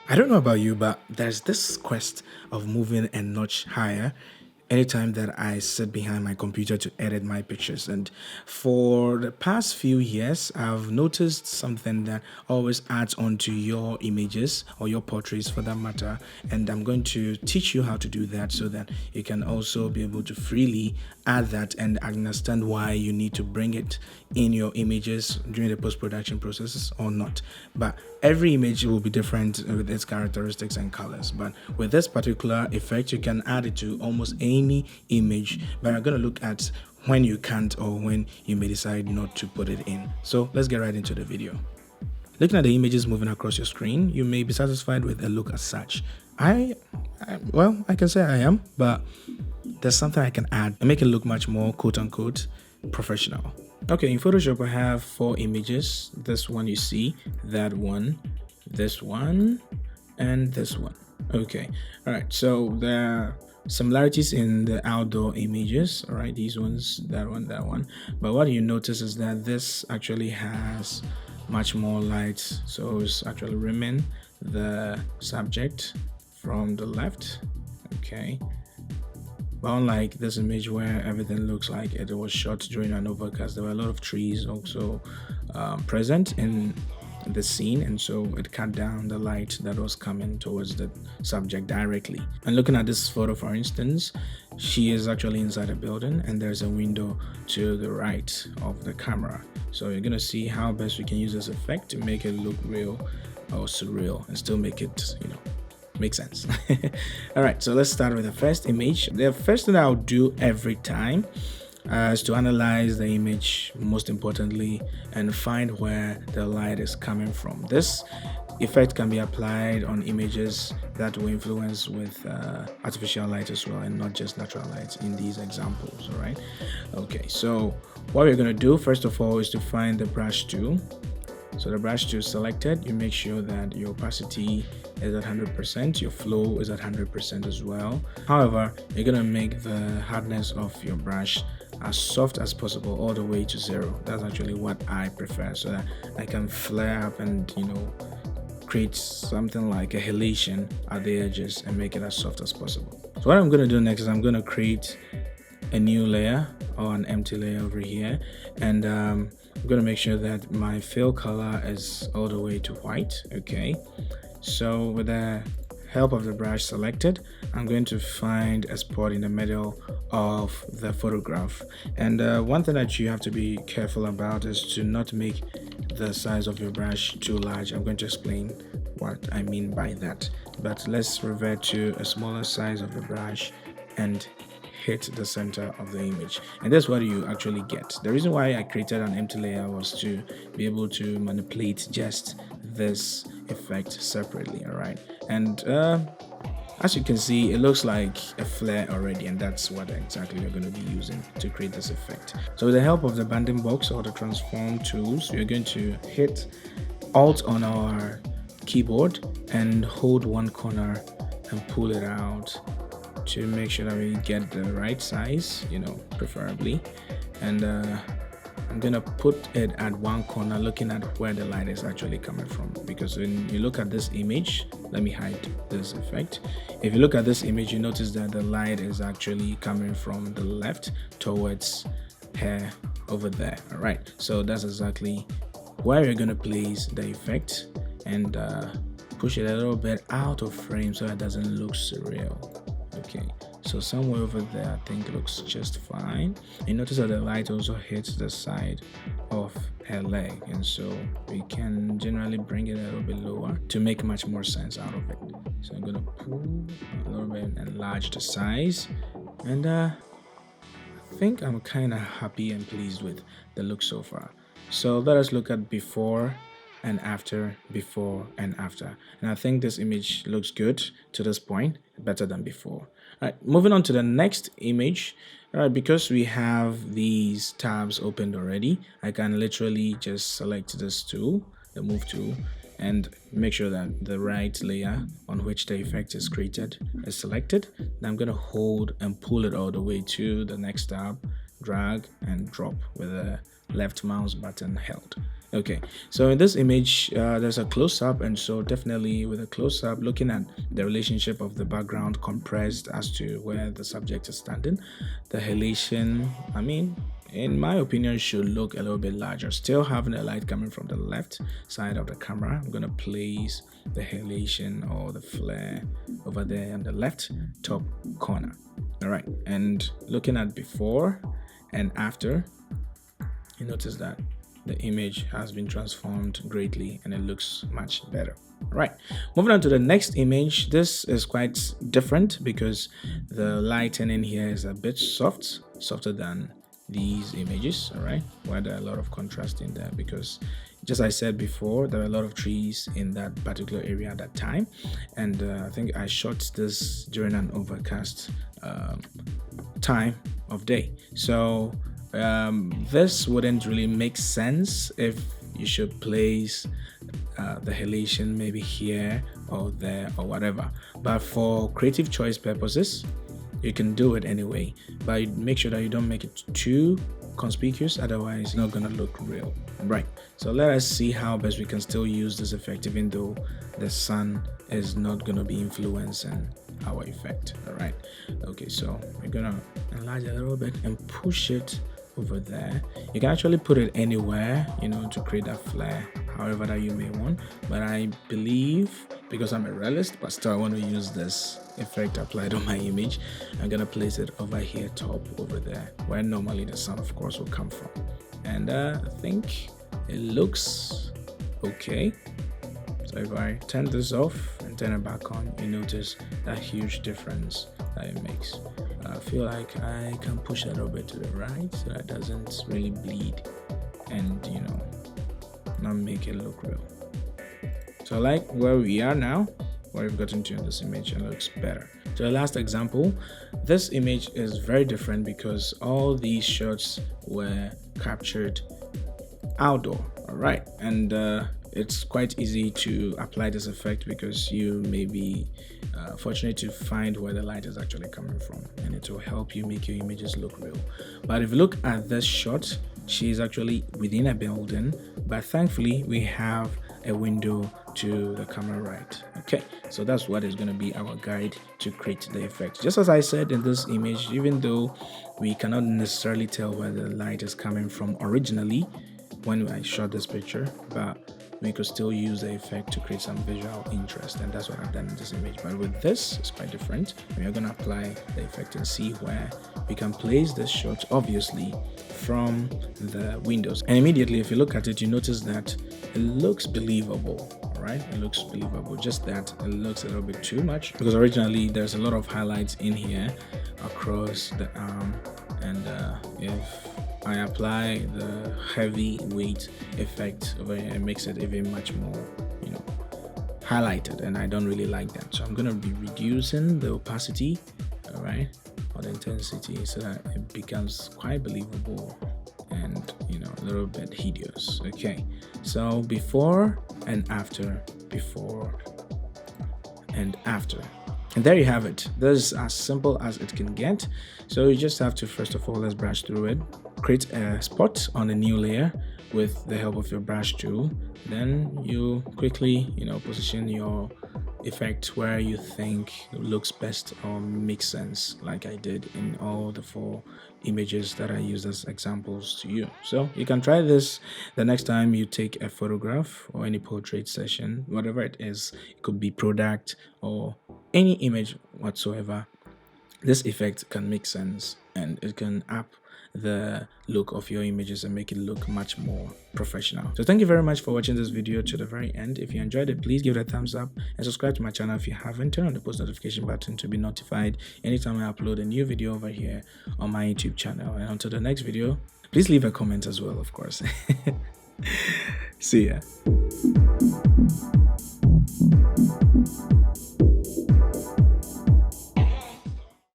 I don't know about you, but there's this quest of moving a notch higher anytime that I sit behind my computer to edit my pictures. And for the past few years, I've noticed something that always adds onto your images or your portraits for that matter. And I'm going to teach you how to do that so that you can also be able to freely add that and understand why you need to bring it in your images during the post-production processes or not. But every image will be different with its characteristics and colors. But with this particular effect, you can add it to almost any image. But I'm going to look at when you can't or when you may decide not to put it in. So let's get right into the video. Looking at the images moving across your screen, you may be satisfied with the look as such. I can say I am, but there's something I can add and make it look much more quote-unquote professional. Okay, in Photoshop I have 4 images. This one you see, that one, this one, and this one. Okay, all right, so there are similarities in the outdoor images, all right, these ones, that one. But what you notice is that this actually has much more light, so it's actually rimming the subject from the left. Okay, but unlike this image where everything looks like it was shot during an overcast, there were a lot of trees also present in the scene, and so it cut down the light that was coming towards the subject directly. And looking at this photo, for instance, she is actually inside a building and there's a window to the right of the camera. So you're gonna see how best we can use this effect to make it look real or surreal and still make it, makes sense. All right, so let's start with the first image. The first thing I'll do every time is to analyze the image, most importantly, and find where the light is coming from. This effect can be applied on images that will influence with artificial light as well, and not just natural light in these examples. All right, okay, so what we're going to do first of all is to find the brush tool. So the brush tool selected, you make sure that your opacity is at 100%, your flow is at 100% as well. However, you're gonna make the hardness of your brush as soft as possible all the way to 0. That's actually what I prefer, so that I can flare up and create something like a halation at the edges and make it as soft as possible. So what I'm gonna do next is I'm gonna create a new layer or an empty layer over here, and I'm going to make sure that my fill color is all the way to white. Okay, so with the help of the brush selected, I'm going to find a spot in the middle of the photograph. And one thing that you have to be careful about is to not make the size of your brush too large. I'm going to explain what I mean by that, but let's revert to a smaller size of the brush and hit the center of the image, and that's what you actually get. The reason why I created an empty layer was to be able to manipulate just this effect separately. All right, and as you can see, it looks like a flare already, and that's what exactly you're going to be using to create this effect. So with the help of the banding box or the transform tools, you're going to hit Alt on our keyboard and hold one corner and pull it out to make sure that we get the right size, preferably. And I'm gonna put it at one corner, looking at where the light is actually coming from, because when you look at this image, let me hide this effect. If you look at this image, you notice that the light is actually coming from the left towards her over there. All right, so that's exactly where you're gonna place the effect, and push it a little bit out of frame so it doesn't look surreal. Okay, so somewhere over there I think looks just fine. You notice that the light also hits the side of her leg, and so we can generally bring it a little bit lower to make much more sense out of it. So I'm gonna pull a little bit and enlarge the size, and I think I'm kind of happy and pleased with the look so far. So let us look at before and after, before and after. And I think this image looks good to this point, better than before. All right, moving on to the next image. All right, because we have these tabs opened already, I can literally just select this tool, the move tool, and make sure that the right layer on which the effect is created is selected. Then I'm going to hold and pull it all the way to the next tab, drag and drop with the left mouse button held. Okay, so in this image, there's a close-up, and so definitely with a close-up, looking at the relationship of the background compressed as to where the subject is standing, the halation, I mean, in my opinion, should look a little bit larger. Still having a light coming from the left side of the camera, I'm gonna place the halation or the flare over there in the left top corner. All right, and looking at before and after, you notice that the image has been transformed greatly and it looks much better. All right, moving on to the next image. This is quite different because the lighting in here is a bit softer than these images. All right, where there are a lot of contrast in there because, just as I said before, there are a lot of trees in that particular area at that time, and I think I shot this during an overcast time of day. So this wouldn't really make sense if you should place the halation maybe here or there or whatever, but for creative choice purposes you can do it anyway, but make sure that you don't make it too conspicuous, otherwise it's not gonna look real. Right, so let us see how best we can still use this effect even though the sun is not gonna be influencing our effect. All right, okay, so we're gonna enlarge a little bit and push it over there. You can actually put it anywhere, you know, to create that flare however that you may want, but I believe, because I'm a realist but still I want to use this effect applied on my image, I'm gonna place it over here top over there where normally the sun of course will come from, and I think it looks okay. So if I turn this off and turn it back on, you notice that huge difference that it makes. I feel like I can push a little bit to the right so that it doesn't really bleed and, you know, not make it look real. So I like where we are now, where we've gotten to in this image, and looks better. So the last example, this image is very different because all these shots were captured outdoor. All right, and it's quite easy to apply this effect because you may be fortunate to find where the light is actually coming from, and it will help you make your images look real. But if you look at this shot, she's actually within a building, but thankfully we have a window to the camera right. Okay, so that's what is going to be our guide to create the effect. Just as I said in this image, even though we cannot necessarily tell where the light is coming from originally when I shot this picture, but we could still use the effect to create some visual interest, and that's what I've done in this image. But with this, it's quite different. We are going to apply the effect and see where we can place this shot, obviously, from the windows. And immediately, if you look at it, you notice that it looks believable. All right, it looks believable, just that it looks a little bit too much because originally there's a lot of highlights in here across the arm, and if I apply the heavy weight effect over here, it makes it even much more, you know, highlighted, and I don't really like that. So I'm going to be reducing the opacity, all right, or the intensity, so that it becomes quite believable and, you know, a little bit hideous. Okay, so before and after, before and after. And there you have it. This is as simple as it can get. So you just have to, first of all, let's brush through it. Create a spot on a new layer with the help of your brush tool. Then you quickly, you know, position your effect where you think looks best or makes sense, like I did in all the 4 images that I used as examples to you. So you can try this the next time you take a photograph or any portrait session, whatever it is. It could be product or any image whatsoever. This effect can make sense, and it can up the look of your images and make it look much more professional. So thank you very much for watching this video to the very end. If you enjoyed it, please give it a thumbs up and subscribe to my channel if you haven't. Turn on the post notification button to be notified anytime I upload a new video over here on my YouTube channel. And until the next video, please leave a comment as well, of course. See ya.